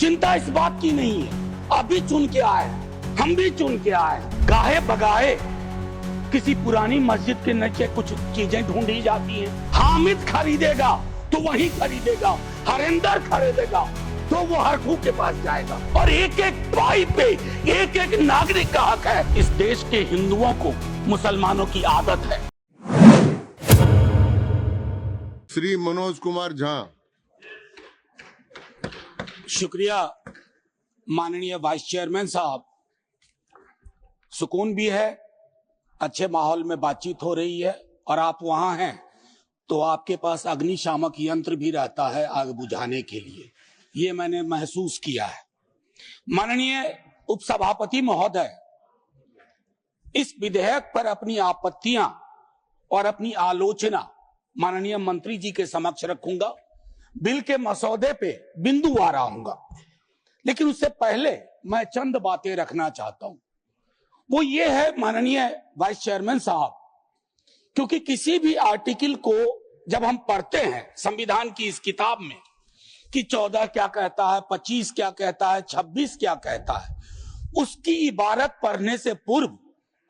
चिंता इस बात की नहीं है, अभी चुन के आए, हम भी चुन के आए। गाहे बगाहे किसी पुरानी मस्जिद के नीचे कुछ चीजें ढूंढी जाती हैं। हामिद खरीदेगा तो वही खरीदेगा, हरिंदर खरीदेगा तो वो हरखू के पास जाएगा। और एक एक पाई पे एक एक नागरिक का हक है। इस देश के हिंदुओं को मुसलमानों की आदत है। श्री मनोज कुमार झा। शुक्रिया माननीय वाइस चेयरमैन साहब। सुकून भी है, अच्छे माहौल में बातचीत हो रही है और आप वहां हैं तो आपके पास अग्निशामक यंत्र भी रहता है आग बुझाने के लिए, ये मैंने महसूस किया है। माननीय उपसभापति महोदय, इस विधेयक पर अपनी आपत्तियां और अपनी आलोचना माननीय मंत्री जी के समक्ष रखूंगा। बिल के मसौदे पे बिंदुवार आऊंगा, लेकिन उससे पहले मैं चंद बातें रखना चाहता हूं। वो ये है माननीय वाइस चेयरमैन साहब, क्योंकि किसी भी आर्टिकल को जब हम पढ़ते हैं संविधान की इस किताब में कि 14 क्या कहता है, 25 क्या कहता है, 26 क्या कहता है, उसकी इबारत पढ़ने से पूर्व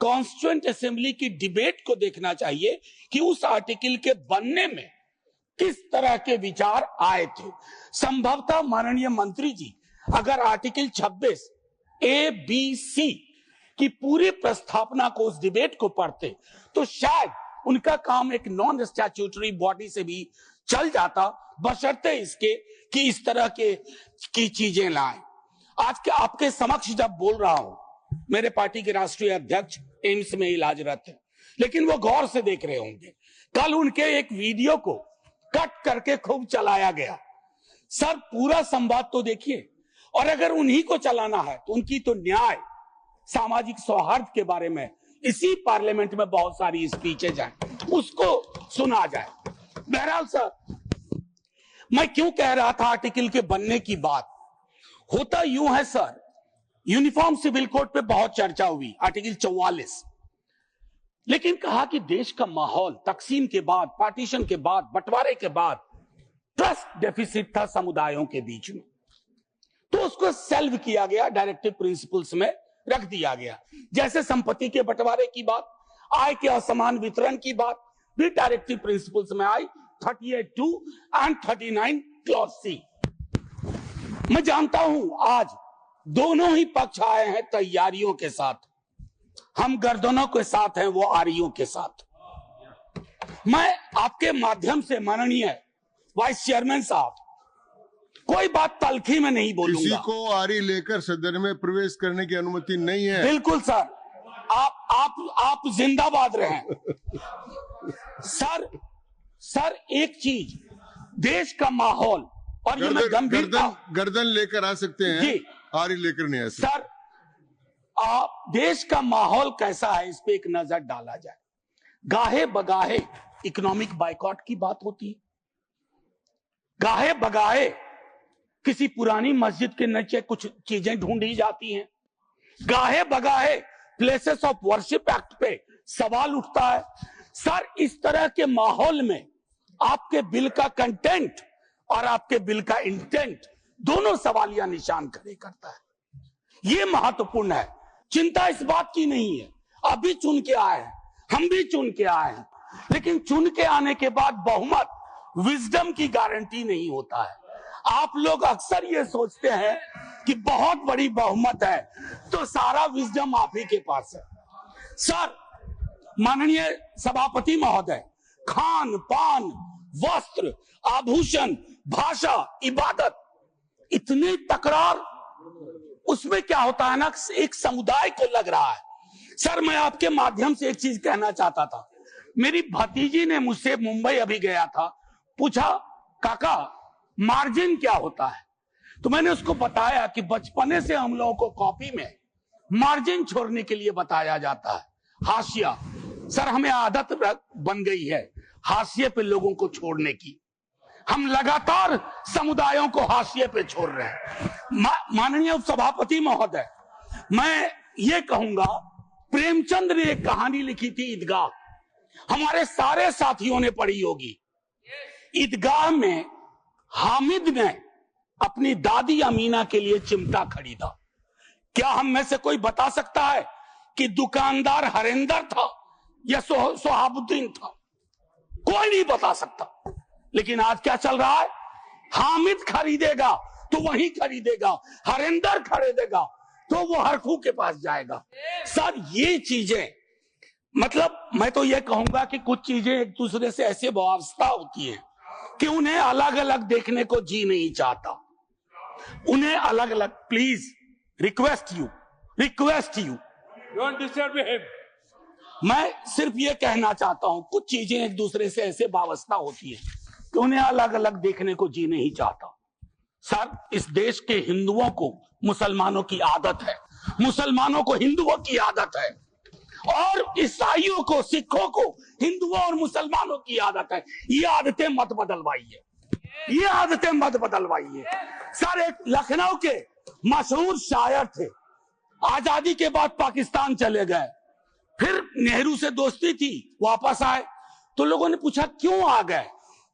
कॉन्स्टिट्यूएंट असेंबली की डिबेट को देखना चाहिए कि उस आर्टिकल के बनने में किस तरह के विचार आए थे। संभवतः माननीय मंत्री जी अगर आर्टिकल 26 ए बी सी की पूरी प्रस्तावना को, उस डिबेट को पढ़ते तो शायद उनका काम एक नॉन स्टैट्यूटरी बॉडी से भी चल जाता, बशर्ते इसके कि इस तरह की चीजें लाएं। आज के आपके समक्ष जब बोल रहा हूं, मेरे पार्टी के राष्ट्रीय अध्यक्ष एम्स में इलाजरत है, लेकिन वो गौर से देख रहे होंगे। कल उनके एक वीडियो को कट करके खूब चलाया गया। सर पूरा संवाद तो देखिए, और अगर उन्हीं को चलाना है तो उनकी तो न्याय, सामाजिक सौहार्द के बारे में इसी पार्लियामेंट में बहुत सारी स्पीचेज हैं, उसको सुना जाए। बहरहाल सर, मैं क्यों कह रहा था आर्टिकल के बनने की बात, होता यूं है सर, यूनिफॉर्म सिविल कोड पे बहुत चर्चा हुई, आर्टिकल 44, लेकिन कहा कि देश का माहौल तकसीम के बाद, पार्टीशन के बाद, बंटवारे के बाद ट्रस्ट डेफिसिट था समुदायों के बीच में, तो उसको सेल्व किया गया, डायरेक्टिव प्रिंसिपल्स में रख दिया गया। जैसे संपत्ति के बंटवारे की बात, आय के असमान वितरण की बात भी डायरेक्टिव प्रिंसिपल्स में आई, 38(2) एंड 39 क्लॉज सी। मैं जानता हूं आज दोनों ही पक्ष आए हैं तैयारियों के साथ, हम गर्दनों के साथ हैं, वो आरियों के साथ। मैं आपके माध्यम से माननीय वाइस चेयरमैन साहब, कोई बात तलखी में नहीं बोलूंगा। किसी को आरी लेकर सदन में प्रवेश करने की अनुमति नहीं है। बिल्कुल सर, आप जिंदाबाद रहें। सर एक चीज, देश का माहौल, और ये मैं गंभीरता, गर्दन लेकर आ सकते हैं जी, आरी लेकर नहीं आ सकते। सर देश का माहौल कैसा है इस पे एक नजर डाला जाए। गाहे बगाहे इकोनॉमिक बाइकॉट की बात होती है, गाहे बगाहे किसी पुरानी मस्जिद के नीचे कुछ चीजें ढूंढी जाती हैं, गाहे बगाहे प्लेसेस ऑफ वर्शिप एक्ट पे सवाल उठता है। सर इस तरह के माहौल में आपके बिल का कंटेंट और आपके बिल का इंटेंट दोनों सवालिया निशान खड़े करता है। ये महत्वपूर्ण है। चिंता इस बात की नहीं है, अभी चुन के आए हैं, हम भी चुन के आए हैं, लेकिन चुन के आने के बाद बहुमत विजडम की गारंटी नहीं होता है। आप लोग अक्सर ये सोचते हैं कि बहुत बड़ी बहुमत है तो सारा विजडम आप ही के पास है। सर माननीय सभापति महोदय, खान पान, वस्त्र, आभूषण, भाषा, इबादत, इतनी तकरार, उसमें क्या होता है ना, एक समुदाय को लग रहा है। सर मैं आपके माध्यम से एक चीज कहना चाहता था। मेरी भतीजी ने मुझसे, मुंबई अभी गया था, पूछा काका मार्जिन क्या होता है, तो मैंने उसको बताया कि बचपने से हम लोगों को कॉपी में मार्जिन छोड़ने के लिए बताया जाता है, हाशिया। सर हमें आदत बन गई है हाशिए पे लोगों को छोड़ने की, हम लगातार समुदायों को हाशिए पे छोड़ रहे हैं। माननीय उपसभापति महोदय, मैं ये कहूंगा, प्रेमचंद ने एक कहानी लिखी थी ईदगाह, हमारे सारे साथियों ने पढ़ी होगी। ईदगाह में हामिद ने अपनी दादी अमीना के लिए चिमटा खरीदा? क्या हम में से कोई बता सकता है कि दुकानदार हरिंदर था या सोहाबुद्दीन था? कोई नहीं बता सकता। लेकिन आज क्या चल रहा है? हामिद खरीदेगा तो वही खरीदेगा, हरिंदर खरीदेगा तो वो हरखू के पास जाएगा। सर ये चीजें, मतलब मैं तो ये कहूंगा कि कुछ चीजें एक दूसरे से ऐसे वाबस्ता होती हैं कि उन्हें अलग अलग देखने को जी नहीं चाहता। उन्हें अलग अलग, please request you don't disturb him. मैं सिर्फ ये कहना चाहता हूं, कुछ चीजें एक दूसरे से ऐसे वाबस्ता होती हैं कि उन्हें अलग अलग देखने को जी नहीं चाहता। सर इस देश के हिंदुओं को मुसलमानों की आदत है, मुसलमानों को हिंदुओं की आदत है, और ईसाइयों को, सिखों को हिंदुओं और मुसलमानों की आदत है। ये आदतें मत बदलवाइए, ये आदतें मत बदलवाइए। सर एक लखनऊ के मशहूर शायर थे, आजादी के बाद पाकिस्तान चले गए, फिर नेहरू से दोस्ती थी, वापस आए तो लोगों ने पूछा क्यों आ गए?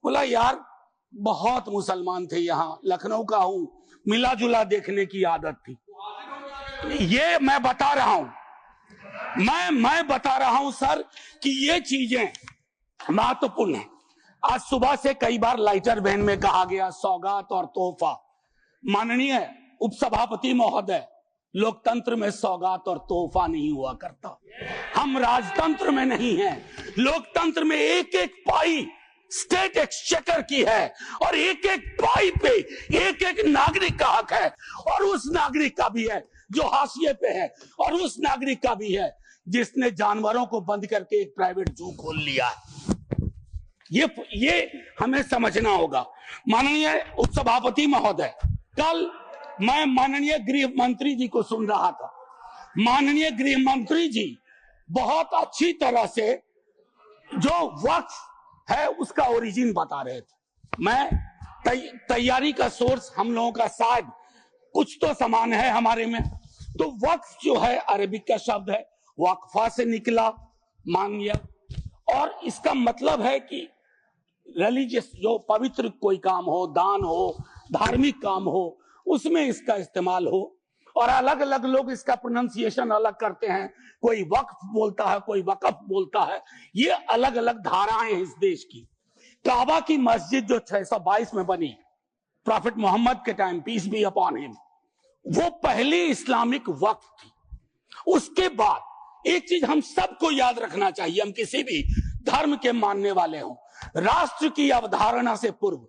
बोला यार बहुत मुसलमान थे यहाँ, लखनऊ का हूं, मिला जुला देखने की आदत थी। ये मैं बता रहा हूं, मैं बता रहा हूं सर कि ये चीजें महत्वपूर्ण है। आज सुबह से कई बार लाइटर वैन में कहा गया सौगात और तोहफा। माननीय उपसभापति महोदय, लोकतंत्र में सौगात और तोहफा नहीं हुआ करता। हम राजतंत्र में नहीं हैं। लोकतंत्र में एक एक पाई स्टेट एक्सचेकर की है और एक एक पाई पे एक एक नागरिक का हक है, और उस नागरिक का भी है जो हाशिए पे है, और उस नागरिक का भी है जिसने जानवरों को बंद करके एक प्राइवेट जू खोल लिया है। ये हमें समझना होगा। माननीय उपसभापति महोदय, कल मैं माननीय गृह मंत्री जी को सुन रहा था। माननीय गृह मंत्री जी बहुत अच्छी तरह से जो वक्फ है उसका ओरिजिन बता रहे थे। मैं तैयारी का सोर्स हम लोगों का शायद कुछ तो समान है हमारे में। तो वक्फ जो है अरबिक का शब्द है, वक्फा से निकला, मान लिया, और इसका मतलब है कि रिलीजियस, जो पवित्र कोई काम हो, दान हो, धार्मिक काम हो, उसमें इसका इस्तेमाल हो। और अलग अलग लोग इसका प्रोनाउंसिएशन अलग करते हैं, कोई वक्फ बोलता है, कोई वकफ बोलता है। ये अलग अलग धाराएं हैं इस देश की। काबा की मस्जिद जो 622 में बनी प्रॉफिट मोहम्मद के time, peace be upon him, वो पहली इस्लामिक वक्फ थी। उसके बाद एक चीज हम सबको याद रखना चाहिए, हम किसी भी धर्म के मानने वाले हों, राष्ट्र की अवधारणा से पूर्व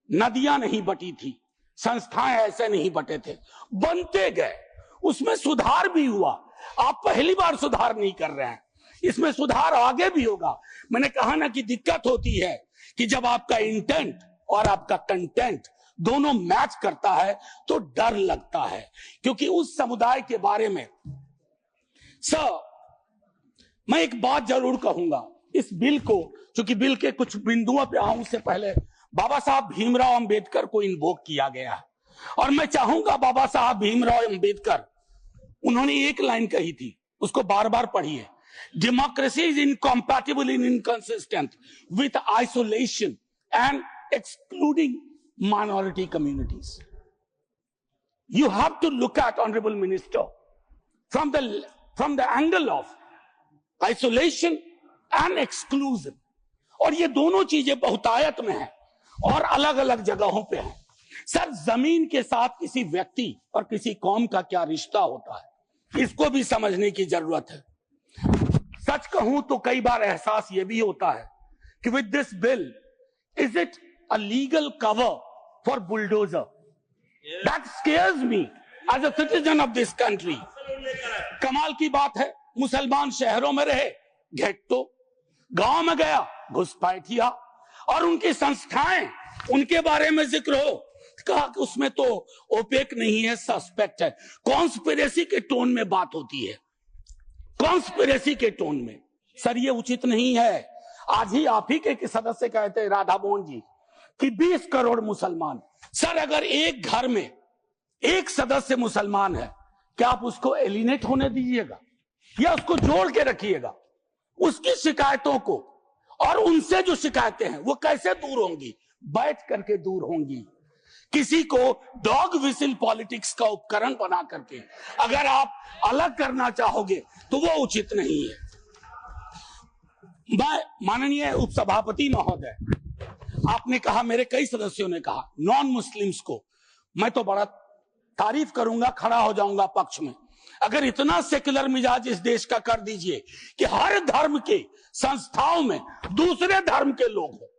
नदियां नहीं बटी थी, संस्थाएं ऐसे नहीं बटे थे, बनते गए, उसमें सुधार भी हुआ। आप पहली बार सुधार नहीं कर रहे हैं, इसमें सुधार आगे भी होगा। मैंने कहा ना कि दिक्कत होती है कि जब आपका इंटेंट और आपका कंटेंट दोनों मैच करता है तो डर लगता है, क्योंकि उस समुदाय के बारे में सर मैं एक बात जरूर कहूंगा। इस बिल को, चूंकि बिल के कुछ बिंदुओं पे आऊं उससे पहले बाबा साहब भीमराव अंबेडकर को इन्वोक किया गया है, और मैं चाहूंगा बाबा साहब भीमराव अंबेडकर, उन्होंने एक लाइन कही थी, उसको बार बार पढ़िए, democracy is incompatible in inconsistent with isolation and excluding minority communities. You have to look at honourable minister from the angle of isolation and exclusion, और ये दोनों चीजें बहुतायत में हैं और अलग अलग जगहों पे हैं। सर जमीन के साथ किसी व्यक्ति और किसी कौम का क्या रिश्ता होता है, इसको भी समझने की जरूरत है। सच कहूं तो कई बार एहसास ये भी होता है कि with this bill is it a legal cover for bulldozer? That scares me as a citizen of this country. कमाल की बात है, मुसलमान शहरों में रहे, घेट्टो, गांव में गया घुसपैठिया, और उनकी संस्थाएं, उनके बारे में जिक्र हो, कहा कि उसमें तो ओपेक नहीं है, सस्पेक्ट है। कॉन्स्पिरेसी के टोन में बात होती है, कॉन्स्पिरेसी के टोन में। सर ये उचित नहीं है। आज ही आप ही के सदस्य कहते हैं राधा मोहन जी कि 20 करोड़ मुसलमान। सर अगर एक घर में एक सदस्य मुसलमान है, क्या आप उसको एलिनेट होने दीजिएगा या उसको जोड़ के रखिएगा? उसकी शिकायतों को और उनसे जो शिकायतें हैं वो कैसे दूर होंगी? बैठ करके दूर होंगी। किसी को डॉग विसिल पॉलिटिक्स का उपकरण बना करके अगर आप अलग करना चाहोगे तो वो उचित नहीं है। मैं माननीय उपसभापति महोदय, आपने कहा, मेरे कई सदस्यों ने कहा नॉन मुस्लिम्स को, मैं तो बड़ा तारीफ करूंगा, खड़ा हो जाऊंगा पक्ष में। अगर इतना सेक्युलर मिजाज इस देश का कर दीजिए कि हर धर्म के संस्थाओं में दूसरे धर्म के लोग हो,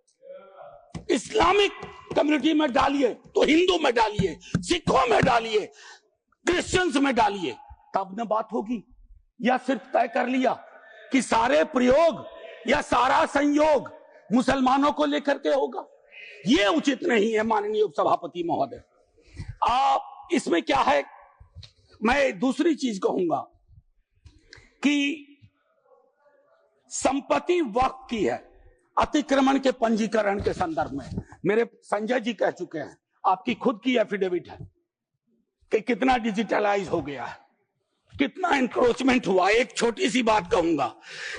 इस्लामिक कम्युनिटी में डालिए तो हिंदू में डालिए, सिखों में डालिए, क्रिश्चियंस में डालिए, तब न बात होगी। या सिर्फ तय कर लिया कि सारे प्रयोग या सारा संयोग मुसलमानों को लेकर के होगा, ये उचित नहीं है माननीय उपसभापति महोदय। इसमें क्या है, मैं दूसरी चीज कहूंगा कि संपत्ति वक्फ की है अतिक्रमण के पंजीकरण के संदर्भ में। मेरे संजय जी कह चुके हैं, आपकी खुद की एफिडेविट है कि कितना डिजिटलाइज हो गया है, कितना इंक्रोचमेंट हुआ। एक छोटी सी बात कहूंगा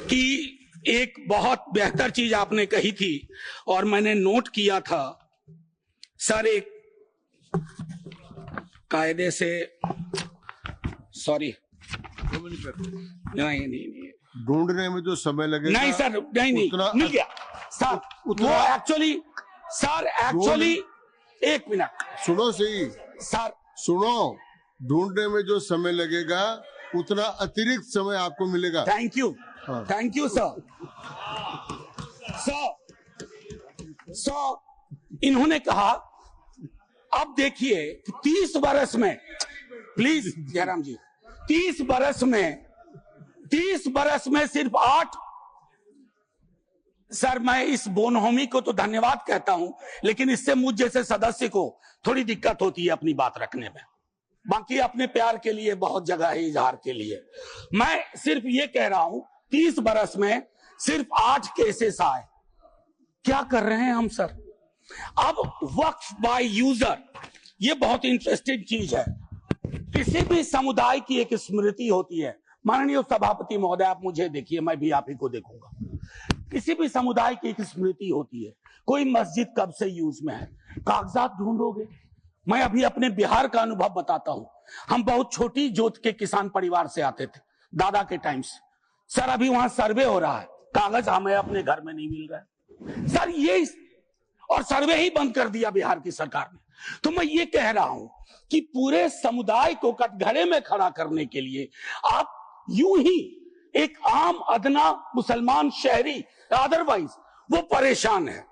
कि एक बहुत बेहतर चीज आपने कही थी और मैंने नोट किया था सर, एक कायदे से, सॉरी, नहीं ढूंढने में जो समय लगेगा, नहीं सर, नहीं मिल गया सर, वो एक्चुअली एक मिनट सुनो सही सर, सुनो, ढूंढने में जो समय लगेगा उतना अतिरिक्त समय आपको मिलेगा। Thank you, thank you sir. इन्होंने कहा, अब देखिए 30 बरस में, प्लीज जयराम जी, 30 बरस में सिर्फ 8, सर मैं इस बोनहोमी को तो धन्यवाद कहता हूं, लेकिन इससे मुझ जैसे सदस्य को थोड़ी दिक्कत होती है अपनी बात रखने में। बाकी अपने प्यार के लिए बहुत जगह है इजहार के लिए। मैं सिर्फ ये कह रहा हूं 30 बरस में सिर्फ 8 केसेस आए। क्या कर रहे हैं हम सर? अब वक्फ बाय यूजर, ये बहुत इंटरेस्टिंग चीज है। किसी भी समुदाय की एक स्मृति होती है। माननीय सभापति महोदय, आप मुझे देखिए, मैं भी आप ही को देखूंगा। किसी भी समुदाय की एक स्मृति होती है। कोई मस्जिद कब से यूज में है, कागजात ढूंढोगे। मैं अभी अपने बिहार का अनुभव बताता हूं। हम बहुत छोटी जोत के किसान परिवार से आते थे दादा के टाइम से। सर अभी वहां सर्वे हो रहा है, कागज हमें अपने घर में नहीं मिल रहा है सर, ये और सर्वे ही बंद कर दिया बिहार की सरकार ने। तो मैं ये कह रहा हूं कि पूरे समुदाय को कटघरे में खड़ा करने के लिए आप यूं ही एक आम अदना मुसलमान शहरी अदरवाइज वो परेशान है।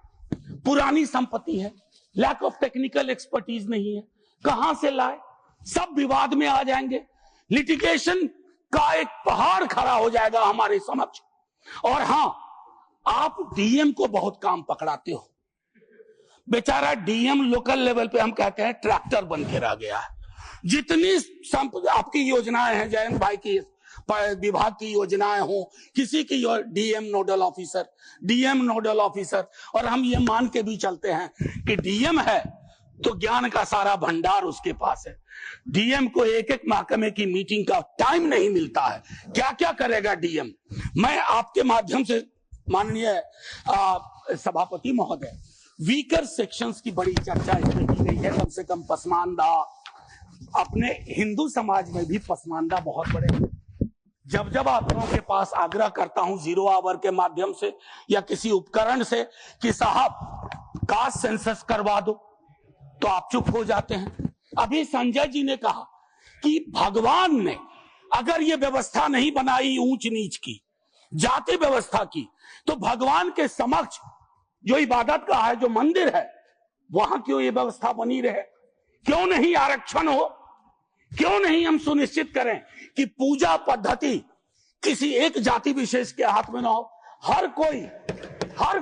पुरानी संपत्ति है, लैक ऑफ टेक्निकल एक्सपर्टीज नहीं है, कहां से लाए, सब विवाद में आ जाएंगे। लिटिगेशन का एक पहाड़ खड़ा हो जाएगा हमारे समक्ष। और हां, आप डीएम को बहुत काम पकड़ाते हो। बेचारा डीएम लोकल लेवल पे हम कहते हैं ट्रैक्टर बन के रह गया है। जितनी आपकी योजनाएं हैं, जयंत भाई की विभाग की योजनाएं हो, किसी की डीएम नोडल ऑफिसर, और हम ये मान के भी चलते हैं कि डीएम है तो ज्ञान का सारा भंडार उसके पास है। डीएम को एक एक महकमे की मीटिंग का टाइम नहीं मिलता है, क्या क्या करेगा डीएम। मैं आपके माध्यम से माननीय सभापति महोदय, वीकर सेक्शंस की बड़ी चर्चा इसमें की गई है। कम से कम पसमानदा, अपने हिंदू समाज में भी पसमानदा बहुत बड़े हैं। जब जब आप लोगों के पास आग्रह करता हूं जीरो आवर के माध्यम से या किसी उपकरण से कि साहब कास्ट सेंसस करवा दो, तो आप चुप हो जाते हैं। अभी संजय जी ने कहा कि भगवान ने अगर ये व्यवस्था नहीं बनाई ऊंच नीच की, जाति व्यवस्था की, तो भगवान के समक्ष जो इबादत का है, जो मंदिर है, वहां क्यों ये व्यवस्था बनी रहे? क्यों नहीं आरक्षण हो? क्यों नहीं हम सुनिश्चित करें कि पूजा पद्धति किसी एक जाति विशेष के हाथ में ना हो, हर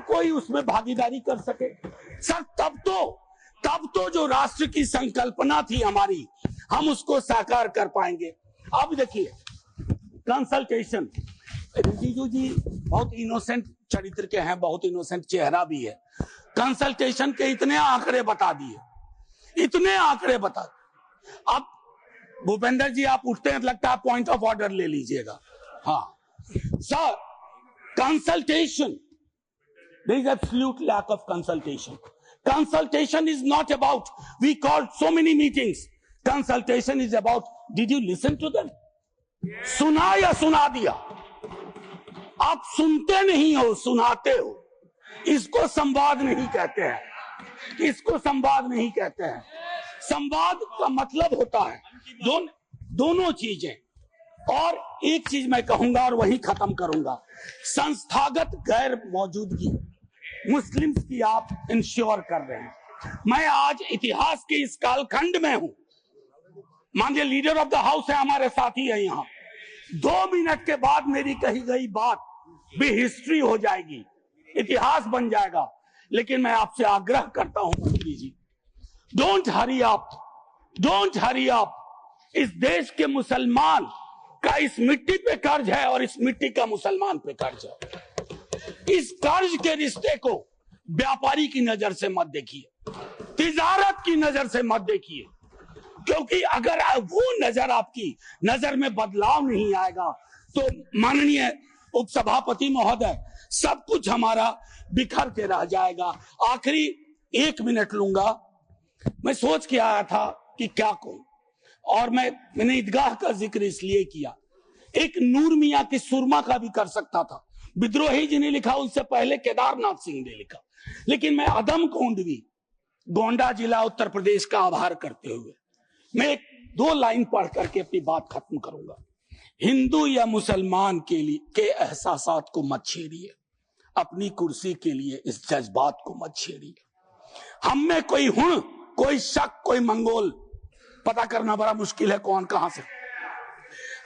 कोई उसमें भागीदारी कर सके। सर तब तो जो राष्ट्र की संकल्पना थी हमारी, हम उसको साकार कर पाएंगे। अब देखिए कंसल्टेशन, रिजिजू जी बहुत इनोसेंट चरित्र के हैं, बहुत इनोसेंट चेहरा भी है। कंसल्टेशन के इतने आंकड़े बता दिए, इतने आंकड़े बता। अब भूपेंद्र जी आप उठते हैं, लगता है पॉइंट ऑफ ऑर्डर ले लीजिएगा। हाँ sir, consultation, there is absolute lack of consultation. Consultation is not about, we called so many meetings. Consultation is about, did you listen to them? सुना या सुना दिया? आप सुनते नहीं हो, सुनाते हो। इसको संवाद नहीं कहते हैं, इसको संवाद नहीं कहते हैं। संवाद का मतलब होता है दोनों चीजें। और एक चीज मैं कहूंगा और वही खत्म करूंगा, संस्थागत गैर मौजूदगी मुस्लिम्स की आप इंश्योर कर रहे हैं। मैं आज इतिहास के इस कालखंड में हूं, माननीय लीडर ऑफ द हाउस है, हमारे साथी है यहाँ। 2 मिनट के बाद मेरी कही गई बात भी हिस्ट्री हो जाएगी, इतिहास बन जाएगा। लेकिन मैं आपसे आग्रह करता हूं मंत्री जी, don't hurry up, don't hurry up. इस देश के मुसलमान का इस मिट्टी पे कर्ज है और इस मिट्टी का मुसलमान पे कर्ज है। इस कर्ज के रिश्ते को व्यापारी की नजर से मत देखिए, तिजारत की नजर से मत देखिए, क्योंकि अगर वो नजर आपकी नजर में बदलाव नहीं आएगा तो माननीय उपसभापति महोदय, सब कुछ हमारा बिखर के रह जाएगा। आखिरी 1 मिनट लूंगा। मैं सोच के आया था कि क्या कहूं, और मैंने ईदगाह का जिक्र इसलिए किया। एक नूर मियां की सुरमा का भी कर सकता था, विद्रोही जी ने लिखा, उससे पहले केदारनाथ सिंह ने लिखा। लेकिन मैं अदम कोंडवी, गोंडा जिला उत्तर प्रदेश का आभार करते हुए मैं 2 लाइन पढ़ करके अपनी बात खत्म करूंगा। हिंदू या मुसलमान के लिए के एहसासात को मत छेड़िए, अपनी कुर्सी के लिए इस जज्बात को मत छेड़िए। हम में कोई हुण, कोई शक, कोई मंगोल, पता करना बड़ा मुश्किल है कौन कहां से।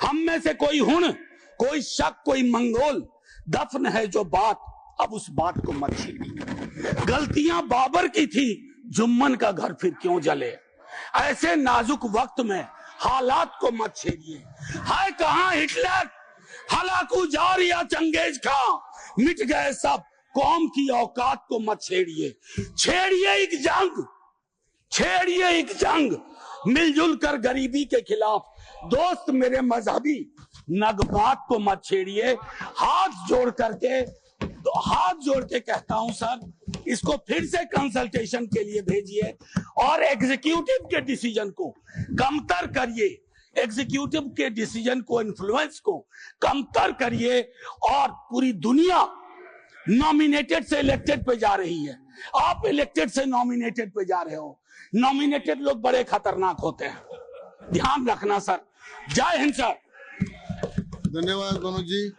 हम में से कोई हुण, कोई शक, कोई मंगोल दफन है जो बात, अब उस बात को मत छेड़िए। गलतियां बाबर की थी, जुम्मन का घर फिर क्यों जले। ऐसे नाजुक वक्त में हालात को मत छेड़िए। है कहां हिटलर, हलाकू जार या चंगेज खां, मिट गए सब, कौम की औकात को मत छेड़िए। छेड़िए एक जंग, छेड़िए एक जंग, मिलजुल कर गरीबी के खिलाफ। दोस्त मेरे मजहबी नगबात को मत छेड़िए। हाथ जोड़ के कहता हूं सर, इसको फिर से कंसल्टेशन के लिए भेजिए और एग्जीक्यूटिव के डिसीजन को कमतर करिए, एग्जीक्यूटिव के डिसीजन को, इन्फ्लुएंस को कमतर करिए। और पूरी दुनिया नॉमिनेटेड से इलेक्टेड पे जा रही है, आप इलेक्टेड से नॉमिनेटेड पे जा रहे हो। नॉमिनेटेड लोग बड़े खतरनाक होते हैं, ध्यान रखना सर। जय हिंद सर। धन्यवाद मनोज जी।